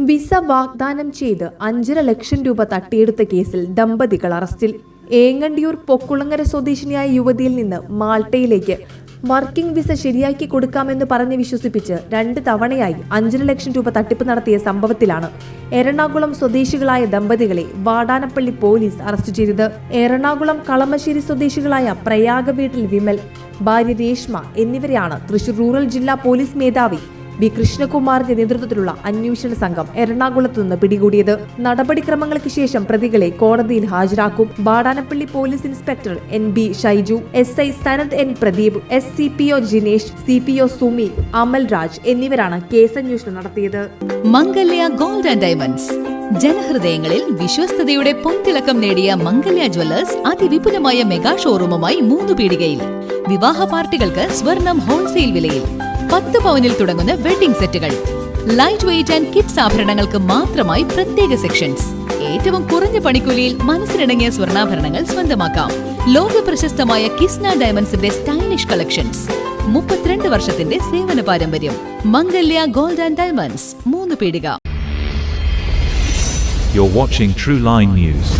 Visa വാഗ്ദാനം ചെയ്ത് 5.5 ലക്ഷം രൂപ തട്ടിയെടുത്ത കേസിൽ ദമ്പതികൾ അറസ്റ്റിൽ. ഏങ്ങണ്ടിയൂർ പൊക്കുളങ്ങര സ്വദേശിനിയായ യുവതിയിൽ നിന്ന് മാൾട്ടയിലേക്ക് വർക്കിംഗ് വിസ ശരിയാക്കി കൊടുക്കാമെന്ന് പറഞ്ഞ് വിശ്വസിപ്പിച്ച് 2 തവണയായി 5.5 ലക്ഷം രൂപ തട്ടിപ്പ് നടത്തിയ സംഭവത്തിലാണ് എറണാകുളം സ്വദേശികളായ ദമ്പതികളെ വാടാനപ്പള്ളി പോലീസ് അറസ്റ്റ് ചെയ്തത്. എറണാകുളം കളമശ്ശേരി സ്വദേശികളായ പ്രയാഗ വീട്ടിൽ വിമൽ, ഭാര്യ രേഷ്മ എന്നിവരെയാണ് തൃശൂർ റൂറൽ ജില്ലാ പോലീസ് മേധാവി ബി കൃഷ്ണകുമാറിന്റെ നേതൃത്വത്തിലുള്ള അന്വേഷണ സംഘം എറണാകുളത്ത് നിന്ന് പിടികൂടിയത്. നടപടിക്രമങ്ങൾക്ക് ശേഷം പ്രതികളെ കോടതിയിൽ ഹാജരാക്കും. Vadanappally police inspector NB Shaiju, SI Sanath N Pradeep, SCPO Jinesh, CPO Sumi, Amal Raj എന്നിവരാണ് കേസന്വേഷണം നടത്തിയത്. മംഗല്യ ഗോൾഡ് ആൻഡ് ഡയമണ്ട്സ് ജനഹൃദയങ്ങളിൽ വിശ്വസ്തയുടെ പൊൻതിളക്കം നേടിയ മംഗല്യ ജ്വല്ലേഴ്സ് അതിവിപുലമായ മെഗാ ഷോറൂമുമായി 3 പീടികയിൽ. വിവാഹ പാർട്ടികൾക്ക് സ്വർണം ഹോൾസെയിൽ വിലയിൽ 10 പവനിൽ തുടങ്ങുന്ന വെഡിംഗ് സെറ്റുകൾ, ലൈറ്റ് വെയ്റ്റ് ആൻഡ് കിഡ്സ് ആഭരണങ്ങൾക്ക് മാത്രമായി പ്രത്യേക സെക്ഷൻസ്. ഏറ്റവും കുറഞ്ഞ പണിക്കൂലിയിൽ മനസ്സിനിണങ്ങിയ സ്വർണ്ണാഭരണങ്ങൾ സ്വന്തമാക്കാം. ലോക പ്രശസ്തമായ കിസ്ന ഡയമണ്ട്സിന്റെ സ്റ്റൈലിഷ് കളക്ഷൻസ്. 32 വർഷത്തിന്റെ സേവന പാരമ്പര്യം. മംഗല്യ ഗോൾഡ് ആൻഡ് ഡയമണ്ട്സ്, 3 പീടിക. You're watching True Line News.